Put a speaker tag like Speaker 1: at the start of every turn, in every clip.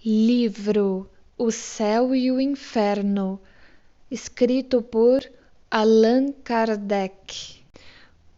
Speaker 1: Livro O Céu e o Inferno, escrito por Allan Kardec.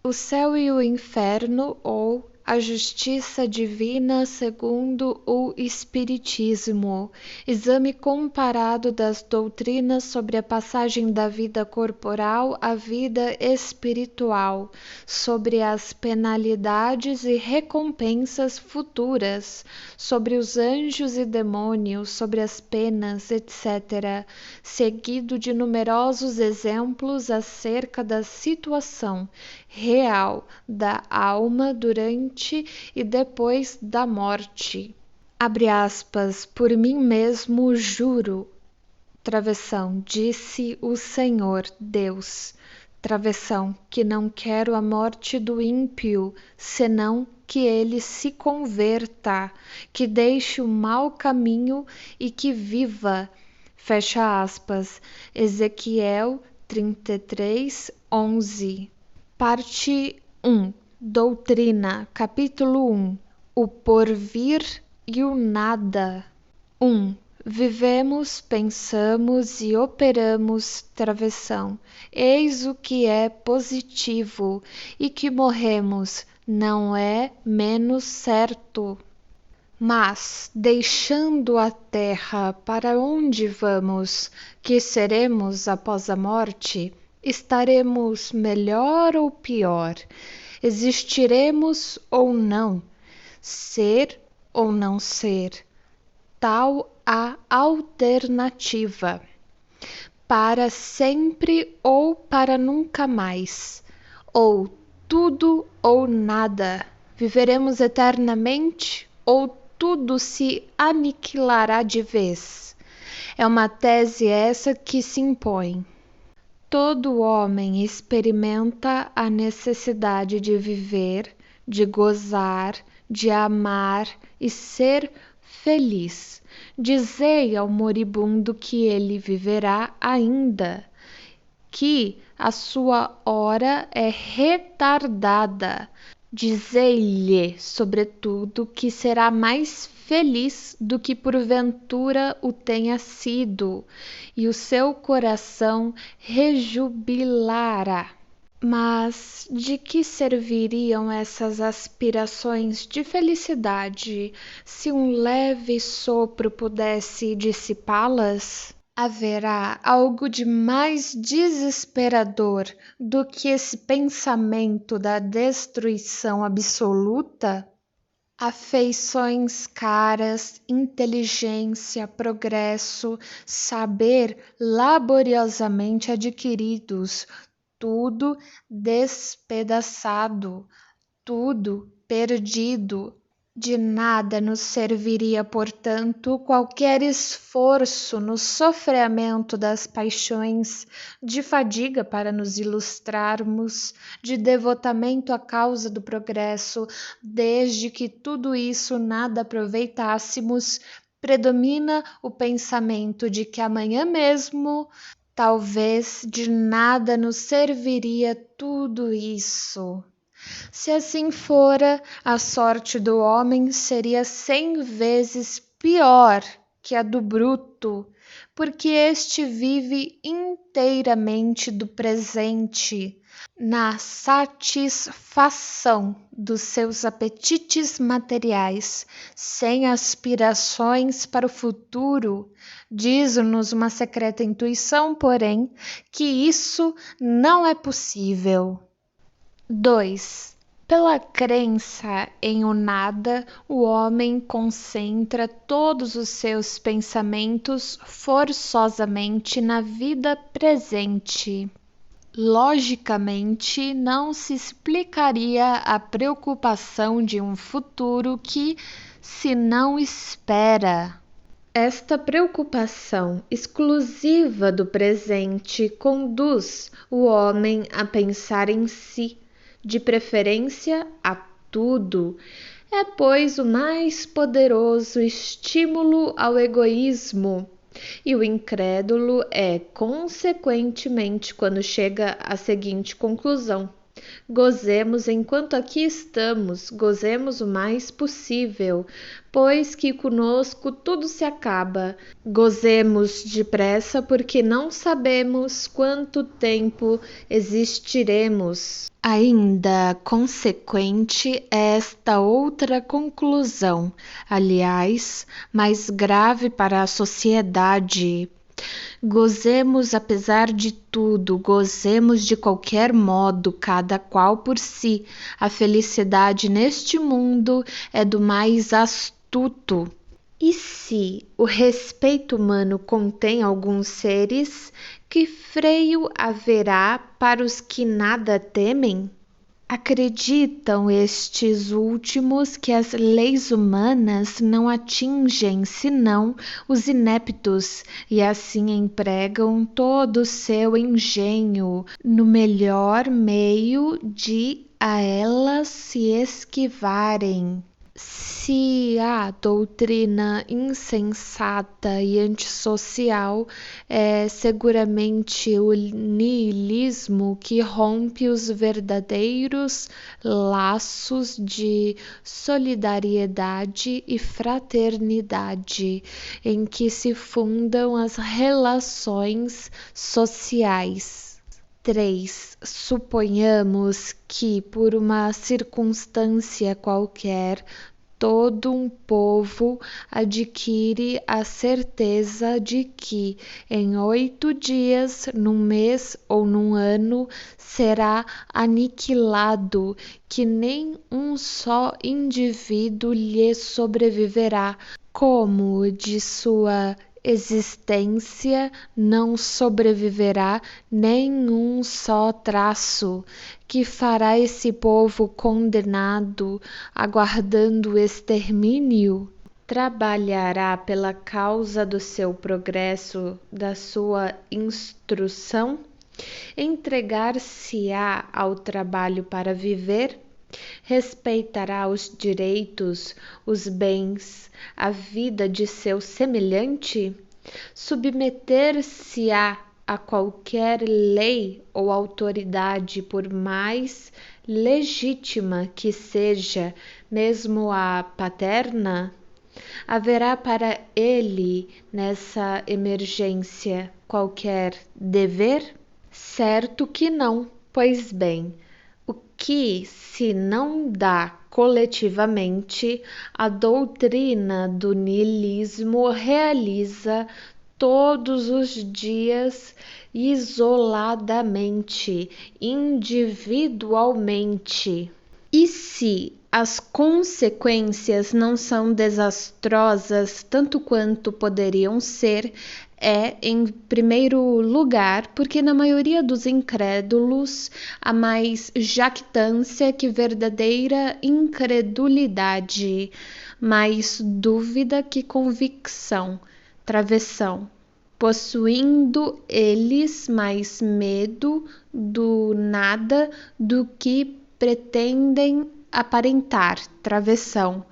Speaker 1: O Céu e o Inferno, ou a Justiça Divina segundo o Espiritismo, exame comparado das doutrinas sobre a passagem da vida corporal à vida espiritual, sobre as penalidades e recompensas futuras, sobre os anjos e demônios, sobre as penas, etc., seguido de numerosos exemplos acerca da situação real da alma durante e depois da morte. Abre aspas, por mim mesmo juro. Travessão, disse o Senhor Deus. Travessão, que não quero a morte do ímpio, senão que ele se converta, que deixe o mau caminho e que viva. Fecha aspas. Ezequiel 33:11. Parte 1. Doutrina, capítulo 1. O porvir e o nada. 1. Vivemos, pensamos e operamos travessão. Eis o que é positivo, e que morremos não é menos certo. Mas, deixando a terra, para onde vamos? Que seremos após a morte? Estaremos melhor ou pior? Existiremos ou não? Ser ou não ser? Tal a alternativa. Para sempre ou para nunca mais? Ou tudo ou nada? Viveremos eternamente ou tudo se aniquilará de vez? É uma tese essa que se impõe. Todo homem experimenta a necessidade de viver, de gozar, de amar e ser feliz. Dizei ao moribundo que ele viverá ainda, que a sua hora é retardada. Dizei-lhe, sobretudo, que será mais feliz do que porventura o tenha sido, e o seu coração rejubilará. Mas de que serviriam essas aspirações de felicidade se um leve sopro pudesse dissipá-las? Haverá algo de mais desesperador do que esse pensamento da destruição absoluta? Afeições caras, inteligência, progresso, saber laboriosamente adquiridos, tudo despedaçado, tudo perdido. De nada nos serviria, portanto, qualquer esforço no sofreamento das paixões, de fadiga para nos ilustrarmos, de devotamento à causa do progresso, desde que tudo isso nada aproveitássemos. Predomina o pensamento de que amanhã mesmo, talvez, de nada nos serviria tudo isso. Se assim fora, a sorte do homem seria 100 vezes pior que a do bruto, porque este vive inteiramente do presente, na satisfação dos seus apetites materiais, sem aspirações para o futuro. Diz-nos uma secreta intuição, porém, que isso não é possível. 2. Pela crença em o nada, o homem concentra todos os seus pensamentos forçosamente na vida presente. Logicamente, não se explicaria a preocupação de um futuro que se não espera. Esta preocupação exclusiva do presente conduz o homem a pensar em si, de preferência a tudo. É, pois, o mais poderoso estímulo ao egoísmo, e o incrédulo é, consequentemente, quando chega à seguinte conclusão: Gozemos enquanto aqui estamos, gozemos o mais possível, pois que conosco tudo se acaba. Gozemos depressa, porque não sabemos quanto tempo existiremos. Ainda consequente é esta outra conclusão, aliás, mais grave para a sociedade. Gozemos apesar de tudo, gozemos de qualquer modo, cada qual por si. A felicidade neste mundo é do mais astuto. E se o respeito humano contém alguns seres, que freio haverá para os que nada temem? Acreditam estes últimos que as leis humanas não atingem senão os ineptos e assim empregam todo o seu engenho no melhor meio de a elas se esquivarem. Se a doutrina insensata e antissocial é seguramente o niilismo que rompe os verdadeiros laços de solidariedade e fraternidade em que se fundam as relações sociais. 3. Suponhamos que, por uma circunstância qualquer, todo um povo adquire a certeza de que, em 8 dias, num mês ou num ano, será aniquilado, que nem um só indivíduo lhe sobreviverá, como de sua existência não sobreviverá nenhum só traço, que fará esse povo condenado, aguardando o extermínio? Trabalhará pela causa do seu progresso, da sua instrução? Entregar-se-á ao trabalho para viver? Respeitará os direitos, os bens, a vida de seu semelhante? Submeter-se-á a qualquer lei ou autoridade, por mais legítima que seja, mesmo a paterna? Haverá para ele, nessa emergência, qualquer dever? Certo que não. Pois bem, o que se não dá coletivamente, a doutrina do niilismo realiza todos os dias isoladamente, individualmente. E se as consequências não são desastrosas tanto quanto poderiam ser, é, em primeiro lugar, porque na maioria dos incrédulos há mais jactância que verdadeira incredulidade, mais dúvida que convicção, travessão, possuindo eles mais medo do nada do que pretendem aparentar, travessão.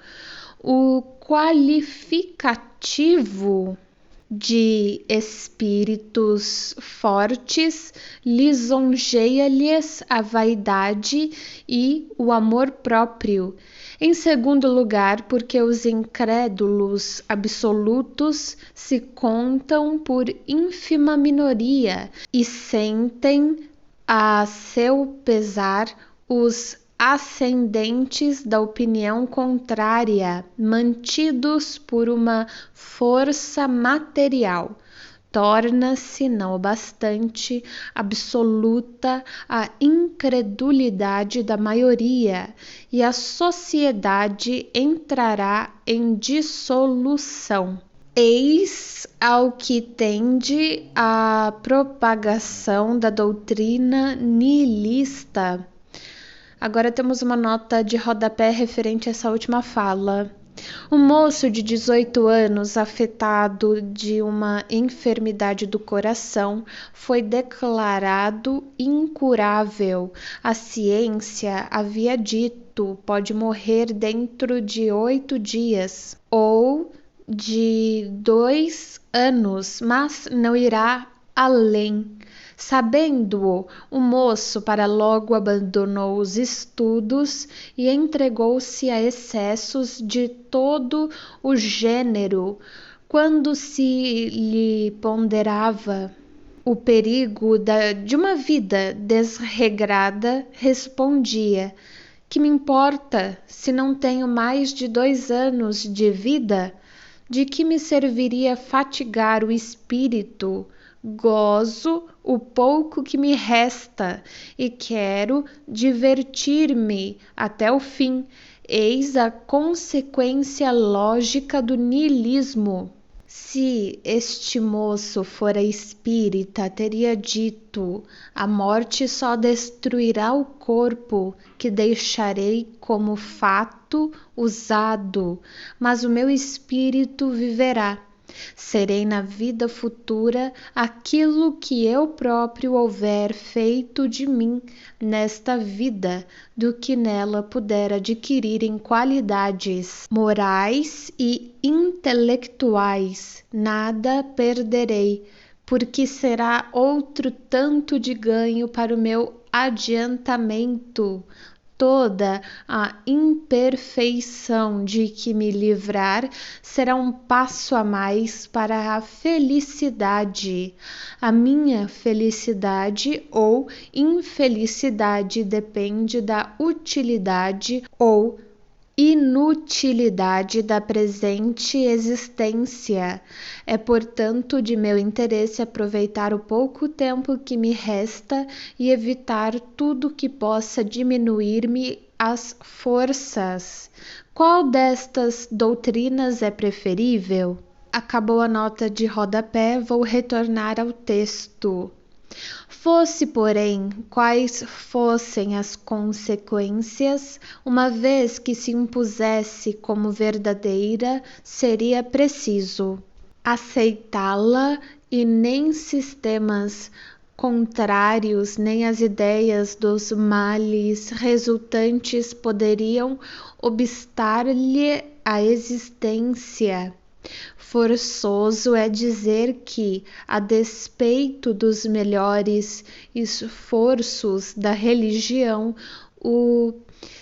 Speaker 1: O qualificativo de espíritos fortes lisonjeia-lhes a vaidade e o amor próprio. Em segundo lugar, porque os incrédulos absolutos se contam por ínfima minoria e sentem a seu pesar os ascendentes da opinião contrária, mantidos por uma força material. Torna-se, não bastante, absoluta a incredulidade da maioria, e a sociedade entrará em dissolução. Eis ao que tende a propagação da doutrina nihilista. Agora temos uma nota de rodapé referente a essa última fala. Um moço de 18 anos, afetado de uma enfermidade do coração, foi declarado incurável. A ciência havia dito, pode morrer dentro de 8 dias ou de 2 anos, mas não irá além. Sabendo-o, o moço para logo abandonou os estudos e entregou-se a excessos de todo o gênero. Quando se lhe ponderava o perigo de uma vida desregrada, respondia: que me importa se não tenho mais de 2 anos de vida? De que me serviria fatigar o espírito? Gozo o pouco que me resta e quero divertir-me até o fim. Eis a consequência lógica do niilismo. Se este moço fora espírita, teria dito: a morte só destruirá o corpo, que deixarei como fato usado, mas o meu espírito viverá. Serei na vida futura aquilo que eu próprio houver feito de mim nesta vida, do que nela puder adquirir em qualidades morais e intelectuais. Nada perderei, porque será outro tanto de ganho para o meu adiantamento. Toda a imperfeição de que me livrar será um passo a mais para a felicidade. A minha felicidade ou infelicidade depende da utilidade ou inutilidade da presente existência. É, portanto, de meu interesse aproveitar o pouco tempo que me resta e evitar tudo que possa diminuir-me as forças. Qual destas doutrinas é preferível? Acabou a nota de rodapé, vou retornar ao texto. Fosse, porém, quais fossem as consequências, uma vez que se impusesse como verdadeira, seria preciso aceitá-la, e nem sistemas contrários, nem as ideias dos males resultantes poderiam obstar-lhe a existência. Forçoso é dizer que, a despeito dos melhores esforços da religião, o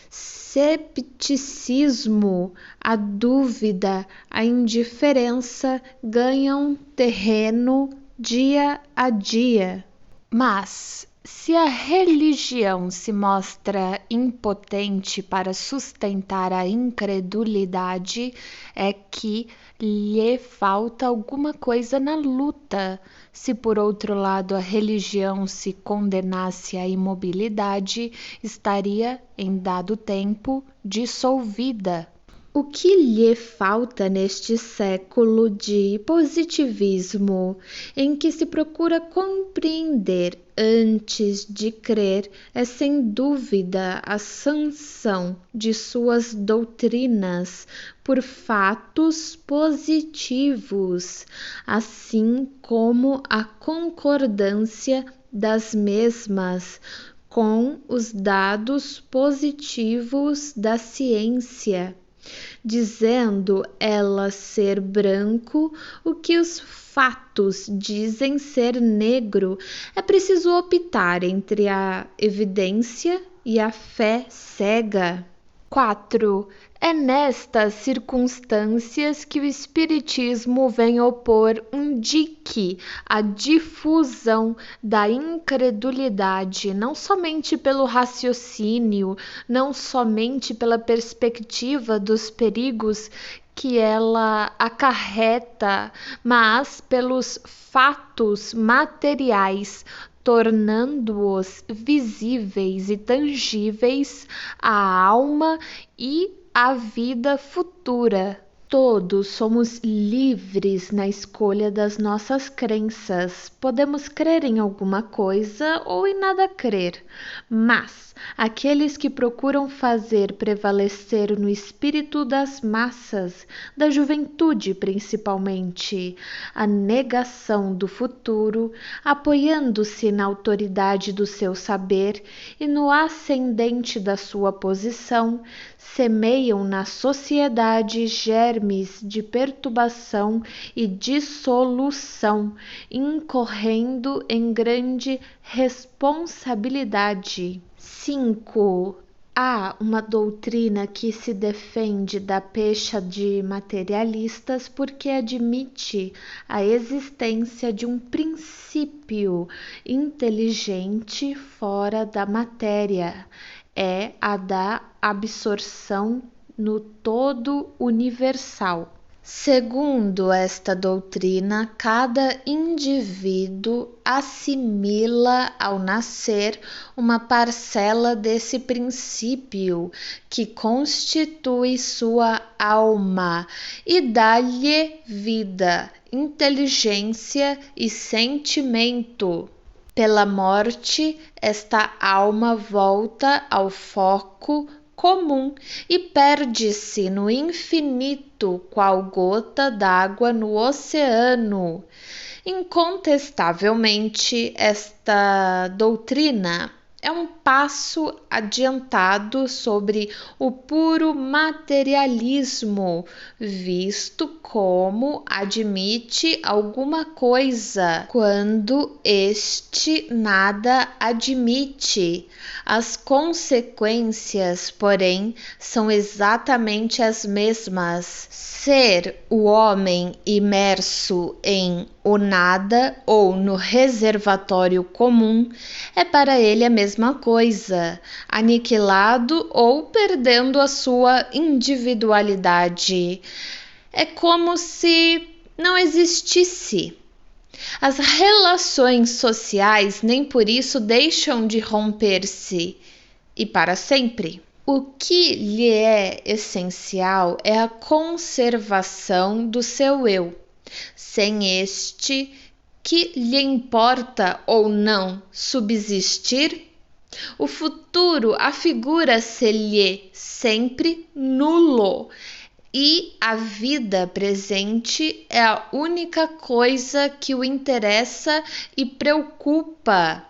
Speaker 1: cepticismo, a dúvida, a indiferença ganham terreno dia a dia. Mas, se a religião se mostra impotente para sustentar a incredulidade, é que lhe falta alguma coisa na luta. Se por outro lado a religião se condenasse à imobilidade, estaria, em dado tempo, dissolvida. O que lhe falta neste século de positivismo, em que se procura compreender antes de crer, é sem dúvida a sanção de suas doutrinas por fatos positivos, assim como a concordância das mesmas com os dados positivos da ciência, dizendo ela ser branco o que os fatos dizem ser negro. É preciso optar entre a evidência e a fé cega. 4. É nestas circunstâncias que o Espiritismo vem opor um dique à difusão da incredulidade, não somente pelo raciocínio, não somente pela perspectiva dos perigos que ela acarreta, mas pelos fatos materiais, tornando-os visíveis e tangíveis à alma e à vida futura. Todos somos livres na escolha das nossas crenças. Podemos crer em alguma coisa ou em nada crer, mas aqueles que procuram fazer prevalecer no espírito das massas, da juventude principalmente, a negação do futuro, apoiando-se na autoridade do seu saber e no ascendente da sua posição, semeiam na sociedade germes germes de perturbação e dissolução, incorrendo em grande responsabilidade. 5. Há uma doutrina que se defende da pecha de materialistas porque admite a existência de um princípio inteligente fora da matéria, é a da absorção no todo universal. Segundo esta doutrina, cada indivíduo assimila ao nascer uma parcela desse princípio que constitui sua alma e dá-lhe vida, inteligência e sentimento. Pela morte, esta alma volta ao foco comum e perde-se no infinito, qual gota d'água no oceano. Incontestavelmente, esta doutrina é um passo adiantado sobre o puro materialismo, visto como admite alguma coisa, quando este nada admite. As consequências, porém, são exatamente as mesmas. Ser o homem imerso em o nada ou no reservatório comum é para ele a mesma coisa, aniquilado ou perdendo a sua individualidade. É como se não existisse. As relações sociais nem por isso deixam de romper-se, e para sempre. O que lhe é essencial é a conservação do seu eu. Sem este, que lhe importa ou não subsistir? O futuro afigura-se-lhe sempre nulo, e a vida presente é a única coisa que o interessa e preocupa.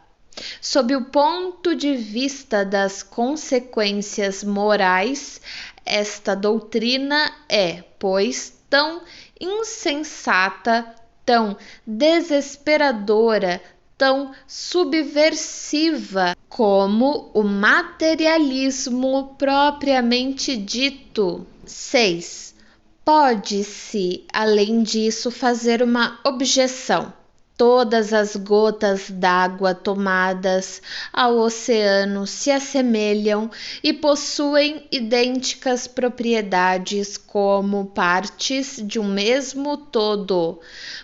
Speaker 1: Sob o ponto de vista das consequências morais, esta doutrina é, pois, tão insensata, tão desesperadora, tão subversiva como o materialismo propriamente dito. 6. Pode-se, além disso, fazer uma objeção. Todas as gotas d'água tomadas ao oceano se assemelham e possuem idênticas propriedades como partes de um mesmo todo.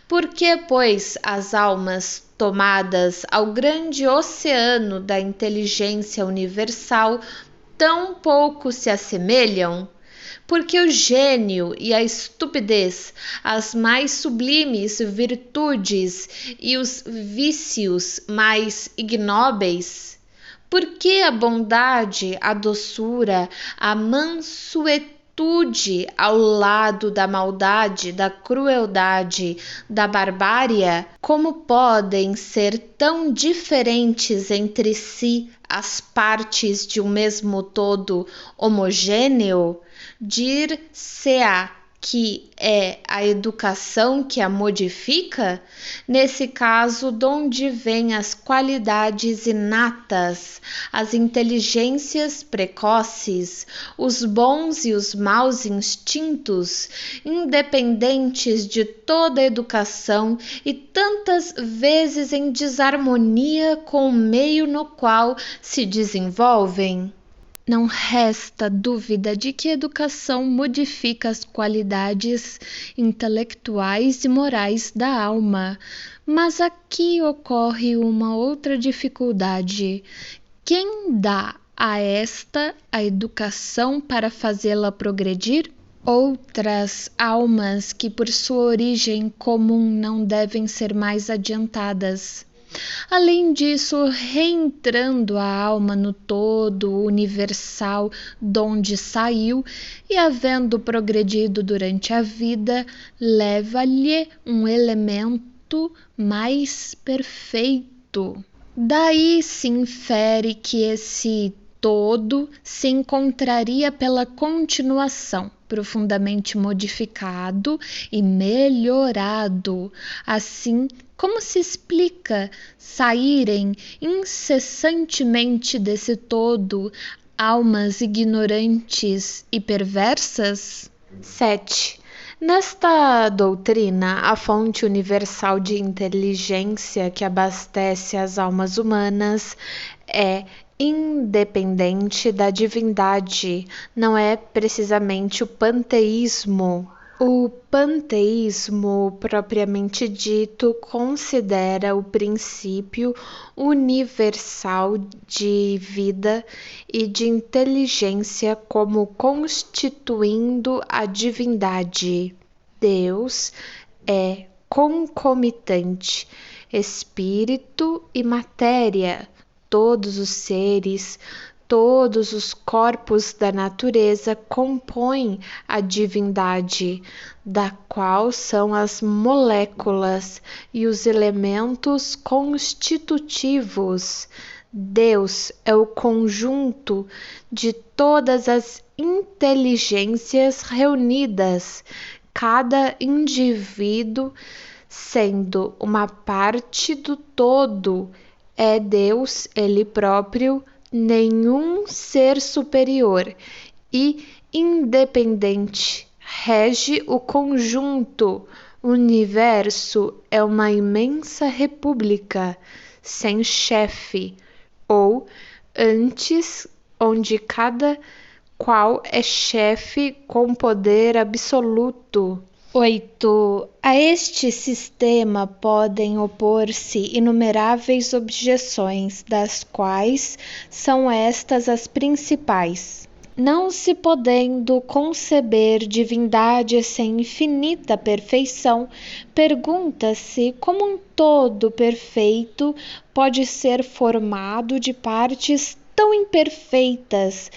Speaker 1: Por que, pois, as almas tomadas ao grande oceano da inteligência universal tão pouco se assemelham? Porque o gênio e a estupidez, as mais sublimes virtudes e os vícios mais ignóbeis? Porque a bondade, a doçura, a mansuetude ao lado da maldade, da crueldade, da barbárie, como podem ser tão diferentes entre si as partes de um mesmo todo homogêneo? Dir-se-á que é a educação que a modifica? Nesse caso, donde vêm as qualidades inatas, as inteligências precoces, os bons e os maus instintos, independentes de toda educação e tantas vezes em desarmonia com o meio no qual se desenvolvem? Não resta dúvida de que a educação modifica as qualidades intelectuais e morais da alma, mas aqui ocorre uma outra dificuldade. Quem dá a esta a educação para fazê-la progredir? Outras almas que por sua origem comum não devem ser mais adiantadas. Além disso, reentrando a alma no todo universal donde saiu e havendo progredido durante a vida, leva-lhe um elemento mais perfeito. Daí se infere que esse todo se encontraria pela continuação. profundamente modificado e melhorado. Assim, como se explica saírem incessantemente desse todo almas ignorantes e perversas? 7. Nesta doutrina, a fonte universal de inteligência que abastece as almas humanas é independente da divindade, não é precisamente o panteísmo. O panteísmo, propriamente dito, considera o princípio universal de vida e de inteligência como constituindo a divindade. Deus é concomitante, espírito e matéria. Todos os seres, todos os corpos da natureza compõem a divindade, da qual são as moléculas e os elementos constitutivos. Deus é o conjunto de todas as inteligências reunidas, cada indivíduo sendo uma parte do todo. É Deus, Ele próprio, nenhum ser superior e independente. Rege o conjunto. O universo é uma imensa república, sem chefe, ou antes, onde cada qual é chefe com poder absoluto. 8. A este sistema podem opor-se inumeráveis objeções, das quais são estas as principais. Não se podendo conceber divindade sem infinita perfeição, pergunta-se como um todo perfeito pode ser formado de partes tão imperfeitas,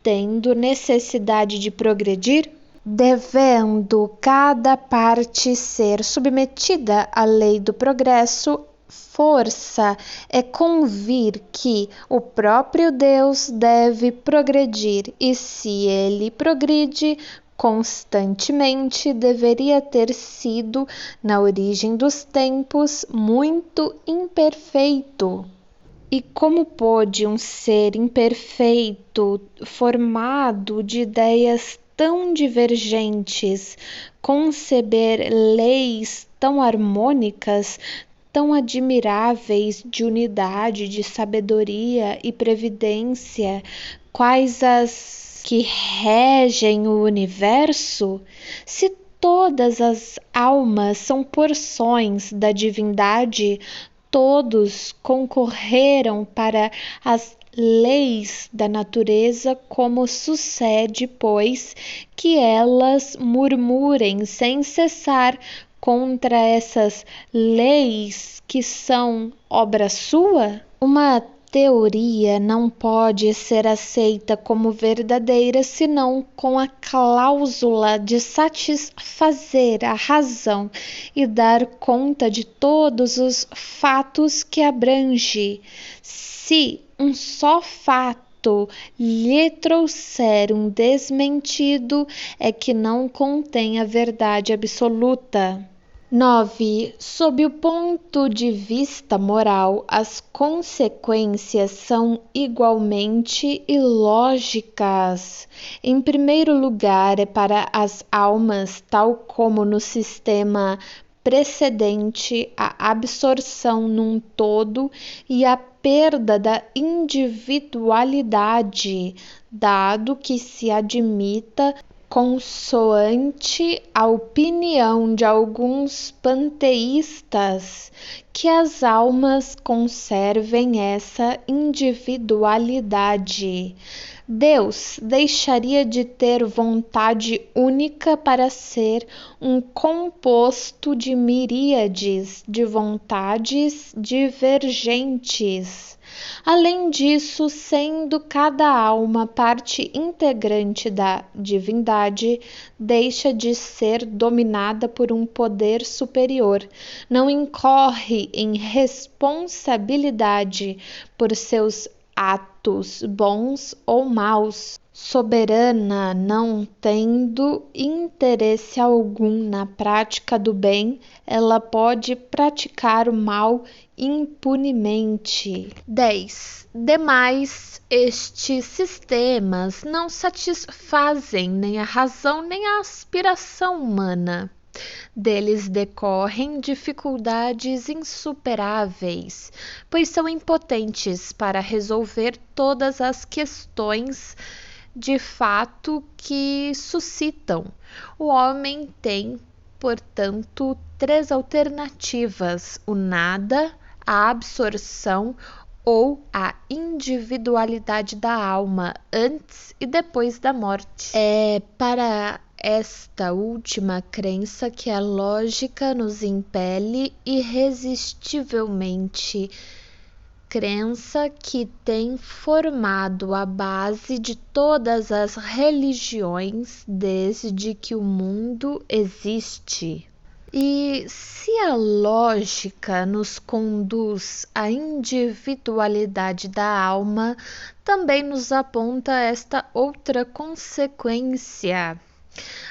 Speaker 1: tendo necessidade de progredir? Devendo cada parte ser submetida à lei do progresso, força é convir que o próprio Deus deve progredir, e se ele progride constantemente, deveria ter sido, na origem dos tempos, muito imperfeito. E como pôde um ser imperfeito, formado de ideias tão divergentes, conceber leis tão harmônicas, tão admiráveis de unidade, de sabedoria e previdência, quais as que regem o universo? Se todas as almas são porções da divindade, todos concorreram para as leis da natureza, como sucede, pois, que elas murmurem sem cessar contra essas leis que são obra sua? Uma teoria não pode ser aceita como verdadeira senão com a cláusula de satisfazer a razão e dar conta de todos os fatos que abrange. Se um só fato lhe trouxer um desmentido, é que não contém a verdade absoluta. 9. Sob o ponto de vista moral, as consequências são igualmente ilógicas. Em primeiro lugar, é para as almas, tal como no sistema precedente, a absorção num todo e a perda da individualidade, dado que se admita, consoante a opinião de alguns panteístas, que as almas conservem essa individualidade. Deus deixaria de ter vontade única para ser um composto de miríades de vontades divergentes. Além disso, sendo cada alma parte integrante da divindade, deixa de ser dominada por um poder superior, não incorre em responsabilidade por seus atos bons ou maus. soberana, não tendo interesse algum na prática do bem, ela pode praticar o mal impunemente. 10. Demais, estes sistemas não satisfazem nem a razão nem a aspiração humana. Deles decorrem dificuldades insuperáveis, pois são impotentes para resolver todas as questões de fato que suscitam. O homem tem, portanto, 3 alternativas: o nada, a absorção ou a individualidade da alma antes e depois da morte. É para esta última crença que a lógica nos impele irresistivelmente, crença que tem formado a base de todas as religiões desde que o mundo existe. E se a lógica nos conduz à individualidade da alma, também nos aponta esta outra consequência.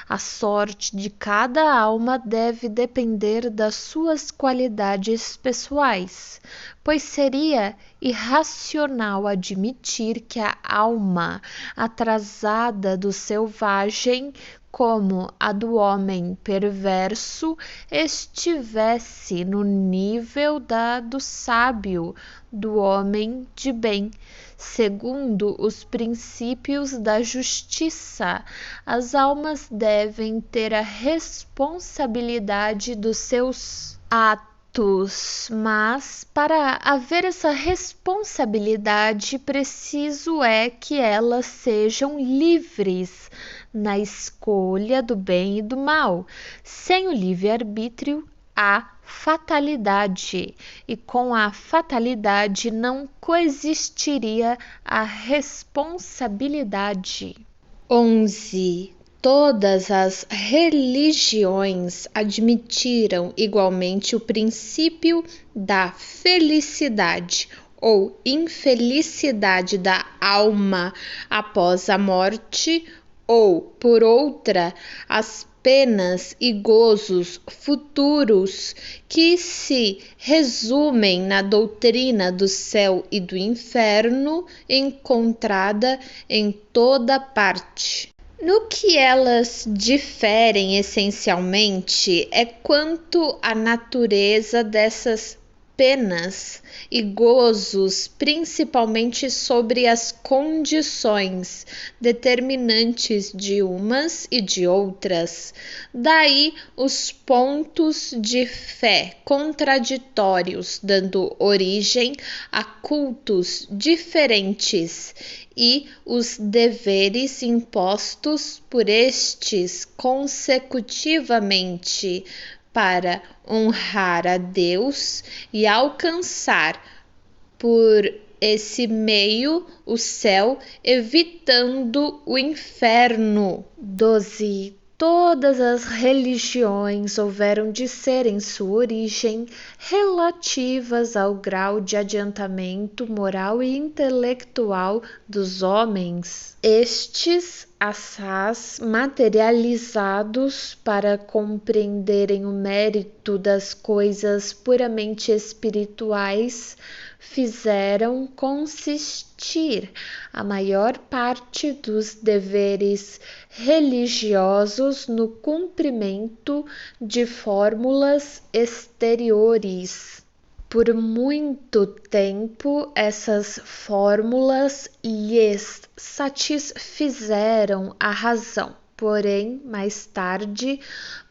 Speaker 1: A sorte de cada alma deve depender das suas qualidades pessoais, pois seria irracional admitir que a alma atrasada do selvagem, como a do homem perverso, estivesse no nível da do sábio, do homem de bem. Segundo os princípios da justiça, as almas devem ter a responsabilidade dos seus atos, mas para haver essa responsabilidade, preciso é que elas sejam livres na escolha do bem e do mal. Sem o livre-arbítrio, há fatalidade, e com a fatalidade não coexistiria a responsabilidade. 11. Todas as religiões admitiram igualmente o princípio da felicidade ou infelicidade da alma após a morte, ou, por outra, as penas e gozos futuros que se resumem na doutrina do céu e do inferno, encontrada em toda parte. No que elas diferem essencialmente é quanto à natureza dessas penas e gozos, principalmente sobre as condições determinantes de umas e de outras. Daí os pontos de fé contraditórios, dando origem a cultos diferentes, e os deveres impostos por estes consecutivamente para honrar a Deus e alcançar por esse meio o céu, evitando o inferno. 12. Todas as religiões houveram de ser em sua origem relativas ao grau de adiantamento moral e intelectual dos homens. Estes assaz materializados para compreenderem o mérito das coisas puramente espirituais, fizeram consistir a maior parte dos deveres religiosos no cumprimento de fórmulas exteriores. Por muito tempo, essas fórmulas lhes satisfizeram a razão. Porém, mais tarde,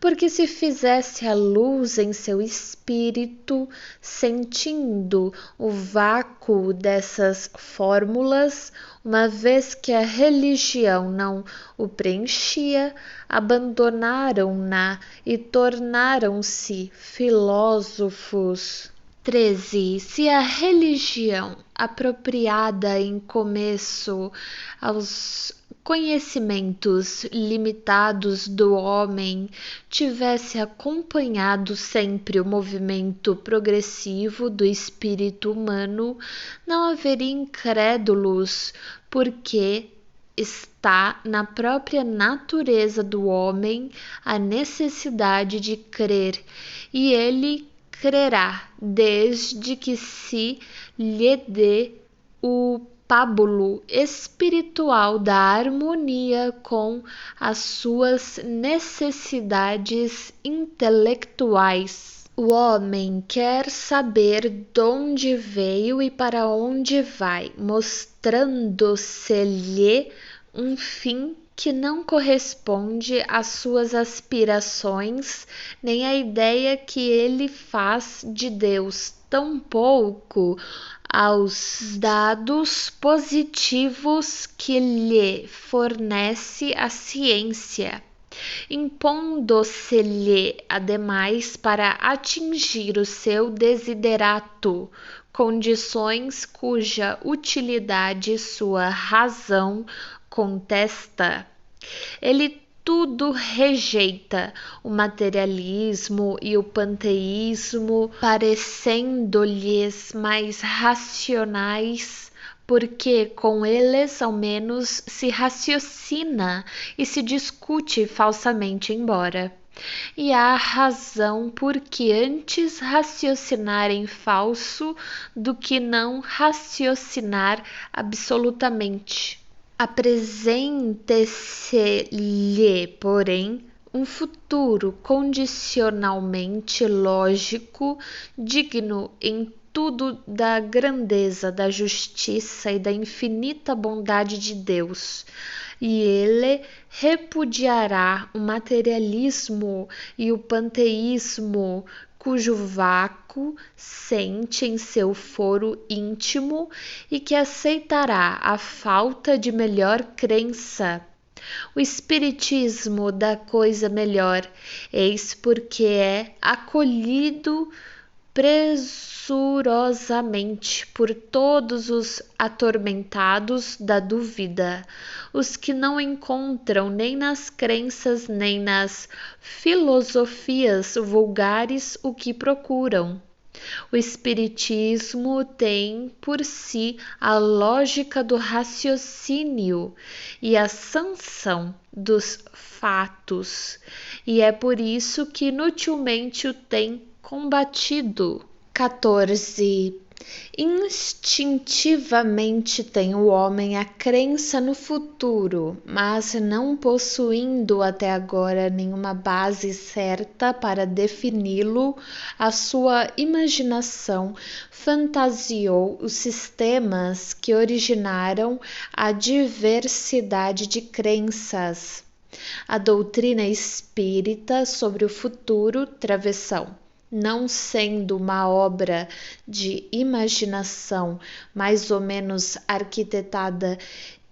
Speaker 1: porque se fizesse a luz em seu espírito, sentindo o vácuo dessas fórmulas, uma vez que a religião não o preenchia, abandonaram-na e tornaram-se filósofos. 13. Se a religião, apropriada em começo aos conhecimentos limitados do homem, tivesse acompanhado sempre o movimento progressivo do espírito humano, não haveria incrédulos, porque está na própria natureza do homem a necessidade de crer, e ele crerá desde que se lhe dê o pábulo espiritual da harmonia com as suas necessidades intelectuais. O homem quer saber de onde veio e para onde vai, mostrando-se-lhe um fim que não corresponde às suas aspirações, nem à ideia que ele faz de Deus, tampouco aos dados positivos que lhe fornece a ciência, impondo-se-lhe, ademais, para atingir o seu desiderato, condições cuja utilidade sua razão contesta. Ele tudo rejeita, o materialismo e o panteísmo, parecendo-lhes mais racionais, porque com eles ao menos se raciocina e se discute falsamente embora. E há razão porque antes raciocinar em falso do que não raciocinar absolutamente. Apresente-se-lhe, porém, um futuro condicionalmente lógico, digno em tudo da grandeza, da justiça e da infinita bondade de Deus, e ele repudiará o materialismo e o panteísmo, cujo vácuo sente em seu foro íntimo e que aceitará a falta de melhor crença. O espiritismo da coisa melhor, eis porque é acolhido pressurosamente por todos os atormentados da dúvida, os que não encontram nem nas crenças nem nas filosofias vulgares o que procuram. O espiritismo tem por si a lógica do raciocínio e a sanção dos fatos, e é por isso que inutilmente o tem combatido. 14. Instintivamente tem o homem a crença no futuro, mas não possuindo até agora nenhuma base certa para defini-lo, a sua imaginação fantasiou os sistemas que originaram a diversidade de crenças. A doutrina espírita sobre o futuro, travessão, não sendo uma obra de imaginação mais ou menos arquitetada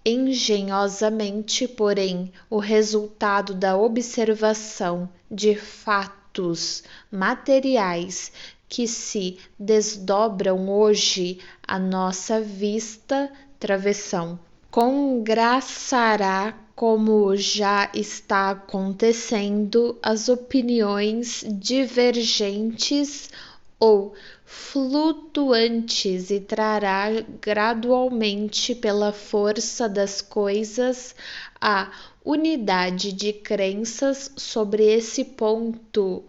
Speaker 1: engenhosamente, porém o resultado da observação de fatos materiais que se desdobram hoje à nossa vista, travessão, congraçará, como já está acontecendo, as opiniões divergentes ou flutuantes e trará gradualmente, pela força das coisas, a unidade de crenças sobre esse ponto,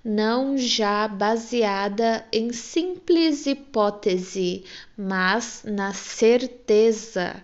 Speaker 1: não já baseada em simples hipótese, mas na certeza.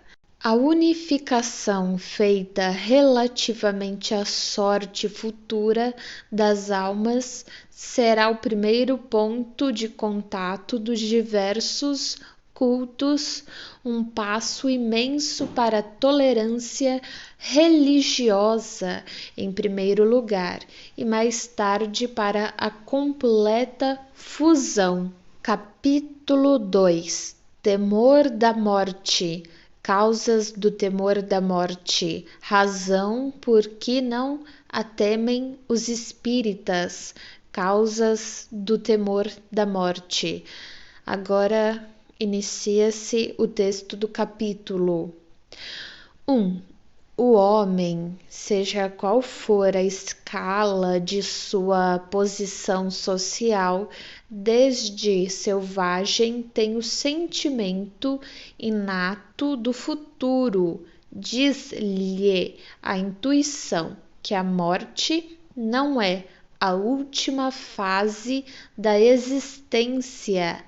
Speaker 1: A unificação feita relativamente à sorte futura das almas será o primeiro ponto de contato dos diversos cultos, um passo imenso para a tolerância religiosa, em primeiro lugar, e mais tarde para a completa fusão. Capítulo 2. Temor da morte. Causas do temor da morte, razão por que não a temem os espíritas, causas do temor da morte. Agora inicia-se o texto do capítulo. 1. O homem, seja qual for a escala de sua posição social, desde selvagem tem o sentimento inato do futuro, diz-lhe a intuição que a morte não é a última fase da existência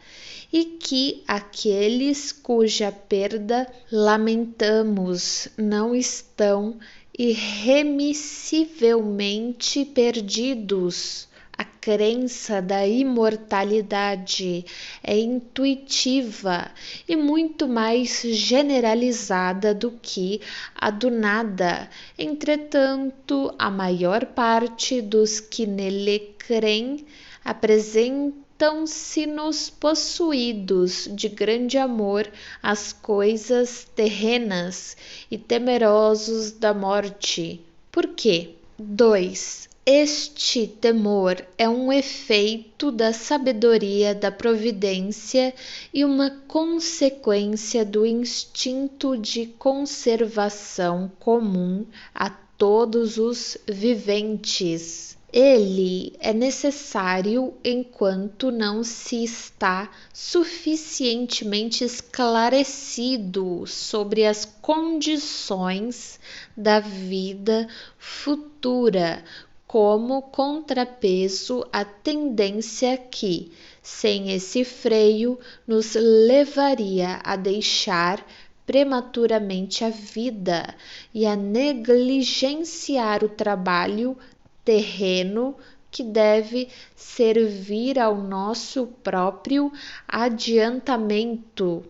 Speaker 1: e que aqueles cuja perda lamentamos não estão irremissivelmente perdidos. A crença da imortalidade é intuitiva e muito mais generalizada do que a do nada. Entretanto, a maior parte dos que nele creem apresentam-se-nos possuídos de grande amor às coisas terrenas e temerosos da morte. Por quê? 2. Este temor é um efeito da sabedoria da providência e uma consequência do instinto de conservação comum a todos os viventes. Ele é necessário enquanto não se está suficientemente esclarecido sobre as condições da vida futura, como contrapeso à tendência que, sem esse freio, nos levaria a deixar prematuramente a vida e a negligenciar o trabalho terreno que deve servir ao nosso próprio adiantamento.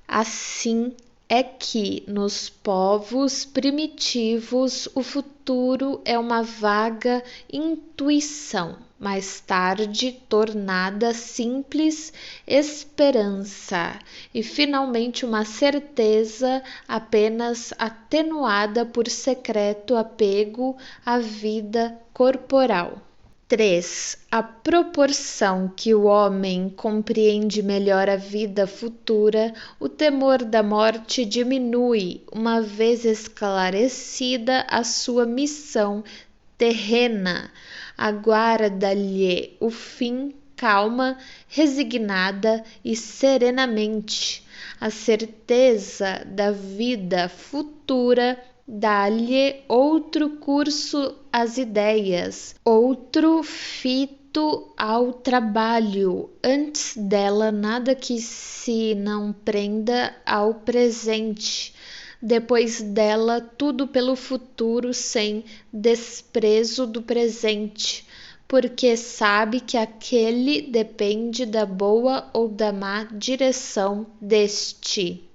Speaker 1: Assim é que nos povos primitivos o futuro é uma vaga intuição, mais tarde tornada simples esperança e finalmente uma certeza apenas atenuada por secreto apego à vida corporal. 3. À proporção que o homem compreende melhor a vida futura, o temor da morte diminui, uma vez esclarecida a sua missão terrena. Aguarda-lhe o fim calma, resignada e serenamente. A certeza da vida futura dá-lhe outro curso às ideias, outro fito ao trabalho. Antes dela, nada que se não prenda ao presente. Depois dela, tudo pelo futuro, sem desprezo do presente, porque sabe que aquele depende da boa ou da má direção deste.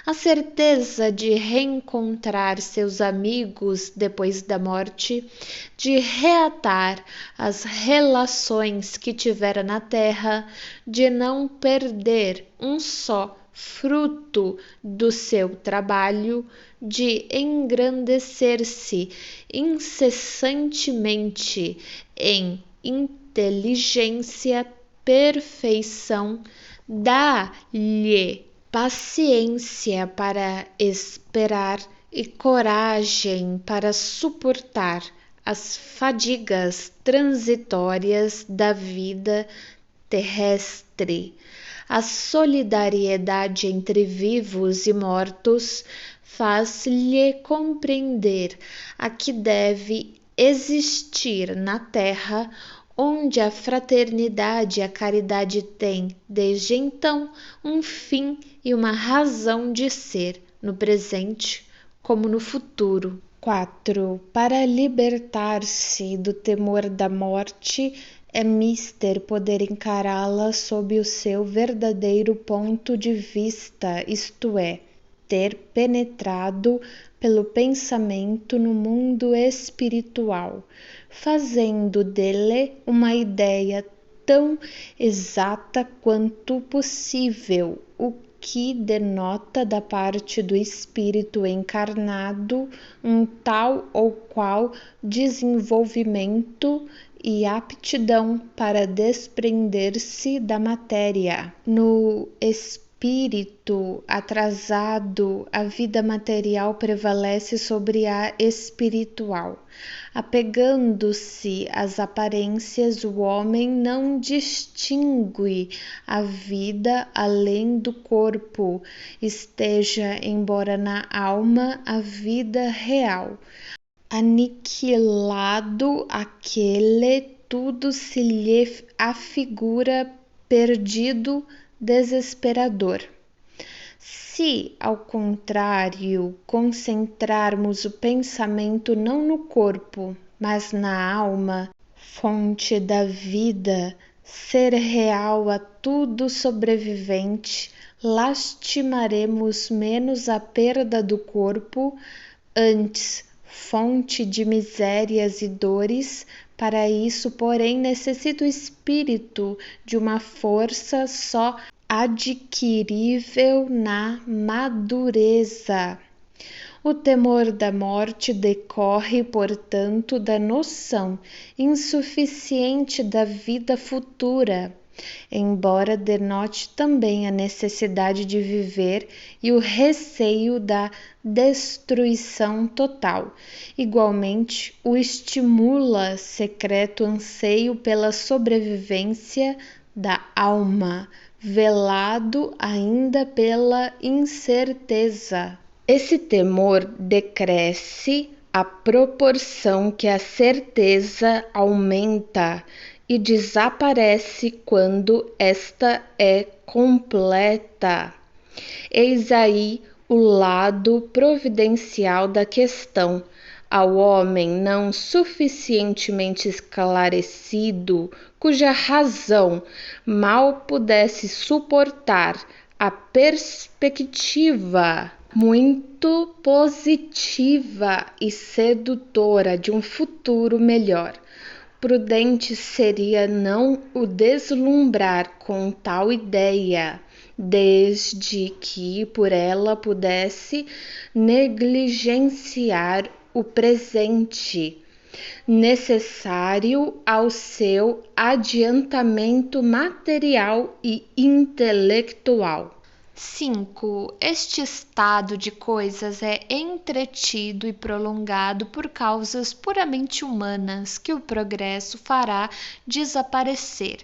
Speaker 1: A certeza de reencontrar seus amigos depois da morte, de reatar as relações que tivera na terra, de não perder um só fruto do seu trabalho, de engrandecer-se incessantemente em inteligência, perfeição, dá-lhe paciência para esperar e coragem para suportar as fadigas transitórias da vida terrestre. A solidariedade entre vivos e mortos faz-lhe compreender a que deve existir na terra, onde a fraternidade e a caridade têm, desde então, um fim e uma razão de ser, no presente como no futuro. 4. Para libertar-se do temor da morte, é mister poder encará-la sob o seu verdadeiro ponto de vista, isto é, ter penetrado pelo pensamento no mundo espiritual, fazendo dele uma ideia tão exata quanto possível, o que denota da parte do espírito encarnado um tal ou qual desenvolvimento e aptidão para desprender-se da matéria. No espírito espírito atrasado, a vida material prevalece sobre a espiritual. Apegando-se às aparências, o homem não distingue a vida além do corpo, esteja, embora na alma, a vida real. Aniquilado aquele, tudo se lhe afigura perdido, desesperador. Se, ao contrário, concentrarmos o pensamento não no corpo, mas na alma, fonte da vida, ser real a tudo sobrevivente, lastimaremos menos a perda do corpo, antes fonte de misérias e dores. Para isso, porém, necessita o espírito de uma força só adquirível na madureza. O temor da morte decorre, portanto, da noção insuficiente da vida futura, embora denote também a necessidade de viver e o receio da destruição total. Igualmente, o estimula secreto anseio pela sobrevivência da alma, velado ainda pela incerteza. Esse temor decresce à proporção que a certeza aumenta e desaparece quando esta é completa. Eis aí o lado providencial da questão. Ao homem não suficientemente esclarecido, cuja razão mal pudesse suportar a perspectiva muito positiva e sedutora de um futuro melhor, prudente seria não o deslumbrar com tal ideia, desde que por ela pudesse negligenciar o presente, necessário ao seu adiantamento material e intelectual. 5. Este estado de coisas é entretido e prolongado por causas puramente humanas que o progresso fará desaparecer.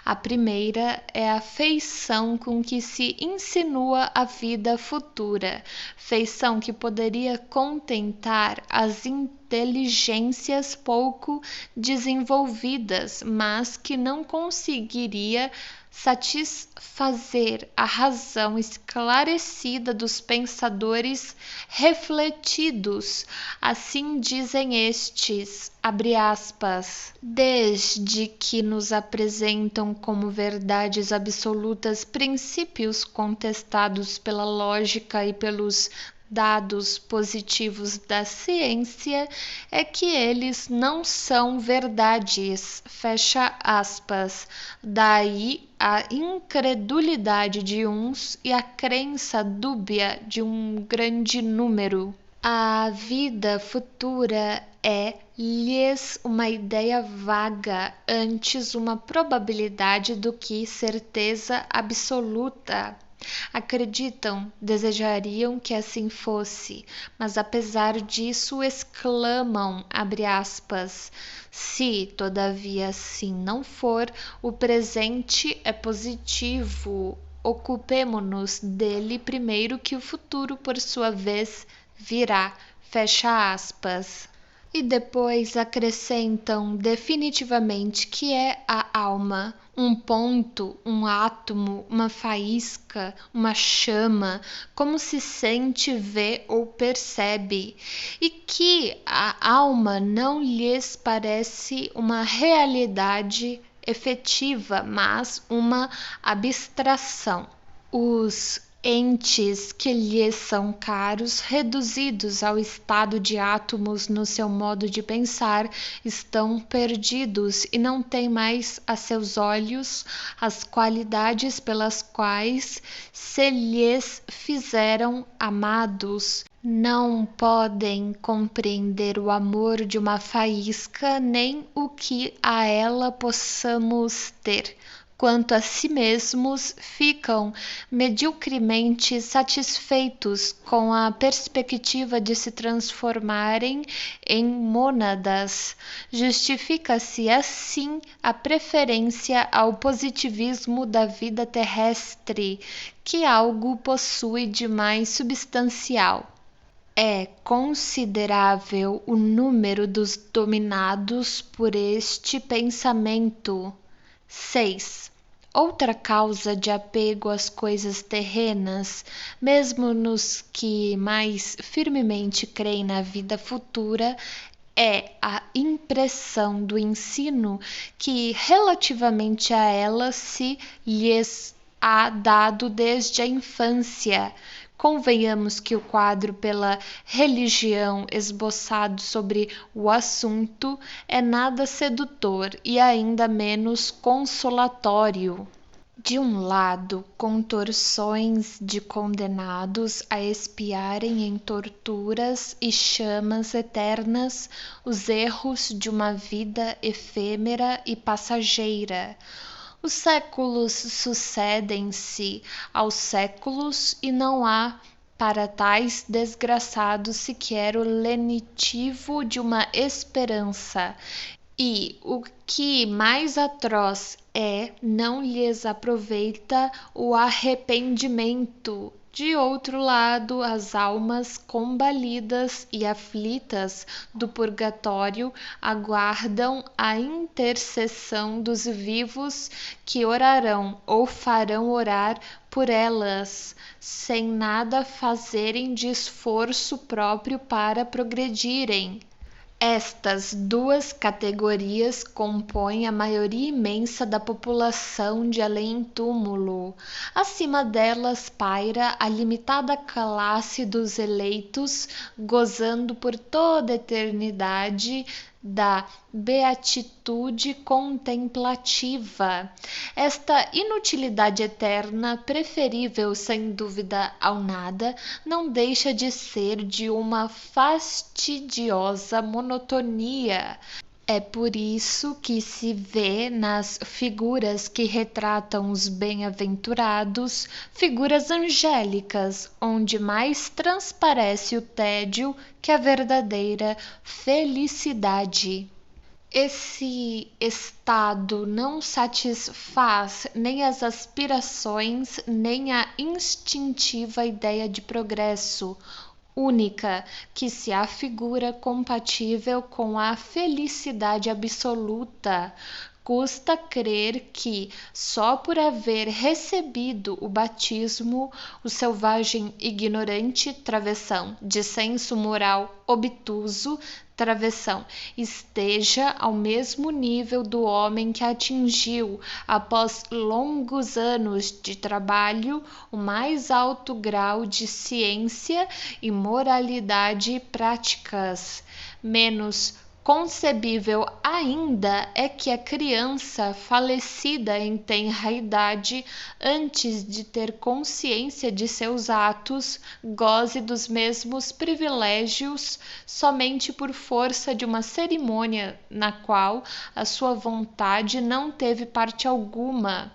Speaker 1: A primeira é a feição com que se insinua a vida futura, feição que poderia contentar as inteligências pouco desenvolvidas, mas que não conseguiria satisfazer a razão esclarecida dos pensadores refletidos. Assim dizem estes, abre aspas, desde que nos apresentam como verdades absolutas princípios contestados pela lógica e pelos dados positivos da ciência, é que eles não são verdades, fecha aspas. Daí a incredulidade de uns e a crença dúbia de um grande número. A vida futura é-lhes uma ideia vaga, antes uma probabilidade do que certeza absoluta. Acreditam, desejariam que assim fosse, mas apesar disso exclamam, abre aspas, se todavia assim não for, o presente é positivo, ocupemo-nos dele primeiro que o futuro, por sua vez, virá, fecha aspas. E depois acrescentam definitivamente que é a alma, um ponto, um átomo, uma faísca, uma chama, como se sente, vê ou percebe, e que a alma não lhes parece uma realidade efetiva, mas uma abstração. Os entes que lhes são caros, reduzidos ao estado de átomos no seu modo de pensar, estão perdidos e não têm mais a seus olhos as qualidades pelas quais se lhes fizeram amados. Não podem compreender o amor de uma faísca, nem o que a ela possamos ter. quanto a si mesmos, ficam mediocremente satisfeitos com a perspectiva de se transformarem em mônadas. Justifica-se assim a preferência ao positivismo da vida terrestre, que algo possui de mais substancial. É considerável o número dos dominados por este pensamento. 6. Outra causa de apego às coisas terrenas, mesmo nos que mais firmemente creem na vida futura, é a impressão do ensino que relativamente a ela se lhes há dado desde a infância. Convenhamos que o quadro pela religião esboçado sobre o assunto é nada sedutor e ainda menos consolatório. De um lado, contorções de condenados a expiarem em torturas e chamas eternas os erros de uma vida efêmera e passageira. Os séculos sucedem-se aos séculos e não há para tais desgraçados sequer o lenitivo de uma esperança. E o que mais atroz é, não lhes aproveita o arrependimento. De outro lado, as almas combalidas e aflitas do purgatório aguardam a intercessão dos vivos que orarão ou farão orar por elas, sem nada fazerem de esforço próprio para progredirem. Estas duas categorias compõem a maioria imensa da população de além-túmulo. Acima delas paira a limitada classe dos eleitos, gozando por toda a eternidade da beatitude contemplativa. Esta inutilidade eterna, preferível sem dúvida ao nada, não deixa de ser de uma fastidiosa monotonia. É por isso que se vê nas figuras que retratam os bem-aventurados, figuras angélicas, onde mais transparece o tédio que a verdadeira felicidade. Esse estado não satisfaz nem as aspirações, nem a instintiva ideia de progresso, única que se afigura compatível com a felicidade absoluta. Custa crer que, só por haver recebido o batismo, o selvagem ignorante, travessão, de senso moral obtuso, travessão, esteja ao mesmo nível do homem que atingiu, após longos anos de trabalho, o mais alto grau de ciência e moralidade práticas. Menos concebível ainda é que a criança falecida em tenra idade, antes de ter consciência de seus atos, goze dos mesmos privilégios somente por força de uma cerimônia na qual a sua vontade não teve parte alguma.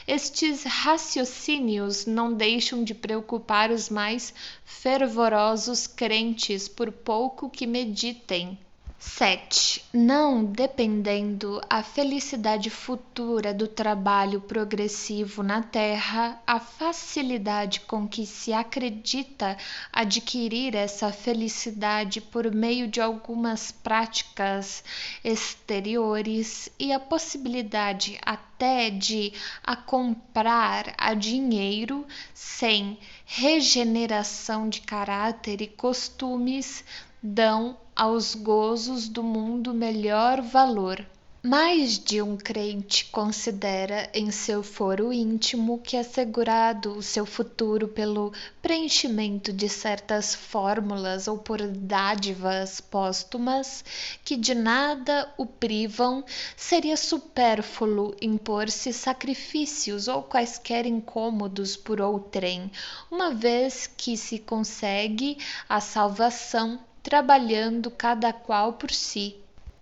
Speaker 1: Estes raciocínios não deixam de preocupar os mais fervorosos crentes, por pouco que meditem. 7. Não dependendo a felicidade futura do trabalho progressivo na Terra, a facilidade com que se acredita adquirir essa felicidade por meio de algumas práticas exteriores e a possibilidade até de a comprar a dinheiro sem regeneração de caráter e costumes, dão aos gozos do mundo melhor valor. Mais de um crente considera em seu foro íntimo que assegurado o seu futuro pelo preenchimento de certas fórmulas ou por dádivas póstumas que de nada o privam, seria supérfluo impor-se sacrifícios ou quaisquer incômodos por outrem, uma vez que se consegue a salvação trabalhando cada qual por si.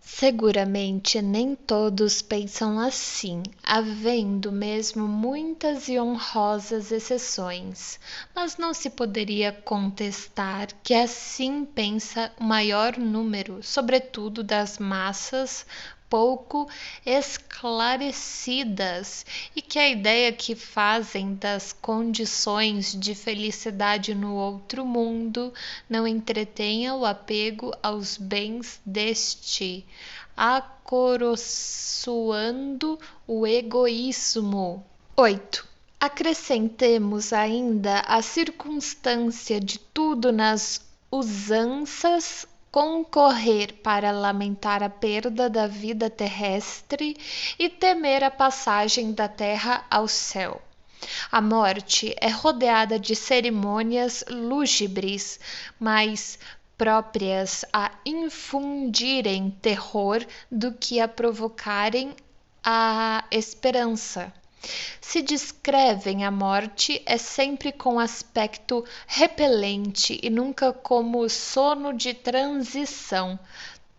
Speaker 1: Seguramente nem todos pensam assim, havendo mesmo muitas e honrosas exceções, mas não se poderia contestar que assim pensa o maior número, sobretudo das massas pouco esclarecidas, e que a ideia que fazem das condições de felicidade no outro mundo não entretenha o apego aos bens deste, acoroçoando o egoísmo. 8. Acrescentemos ainda a circunstância de tudo nas usanças concorrer para lamentar a perda da vida terrestre e temer a passagem da terra ao céu. A morte é rodeada de cerimônias lúgubres, mas próprias a infundirem terror do que a provocarem a esperança. Se descrevem a morte, é sempre com aspecto repelente e nunca como sono de transição.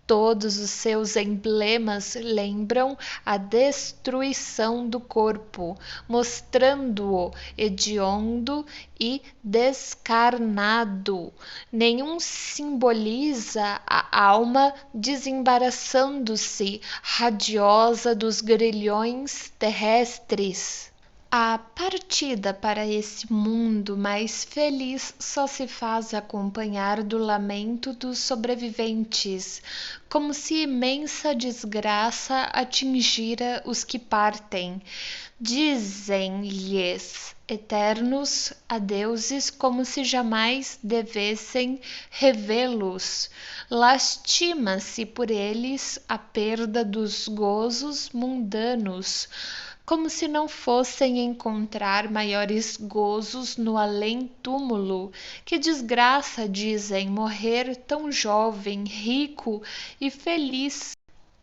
Speaker 1: Todos os seus emblemas lembram a destruição do corpo, mostrando-o hediondo e descarnado. Nenhum simboliza a alma desembaraçando-se radiosa dos grilhões terrestres. A partida para esse mundo mais feliz só se faz acompanhar do lamento dos sobreviventes, como se imensa desgraça atingira os que partem. Dizem-lhes eternos adeuses como se jamais devessem revê-los. Lastima-se por eles a perda dos gozos mundanos, como se não fossem encontrar maiores gozos no além-túmulo. Que desgraça, dizem, morrer tão jovem, rico e feliz,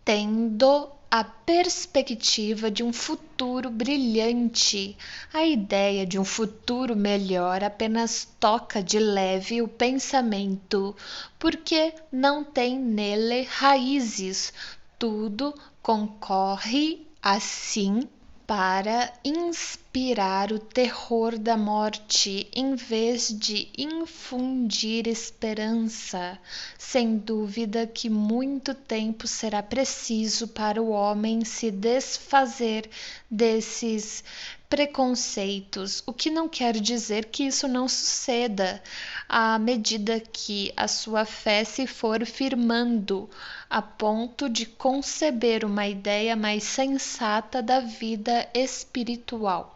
Speaker 1: tendo a perspectiva de um futuro brilhante. A ideia de um futuro melhor apenas toca de leve o pensamento, porque não tem nele raízes. Tudo concorre, assim, para inspirar o terror da morte, em vez de infundir esperança. Sem dúvida que muito tempo será preciso para o homem se desfazer desses preconceitos, o que não quer dizer que isso não suceda, à medida que a sua fé se for firmando, a ponto de conceber uma ideia mais sensata da vida espiritual.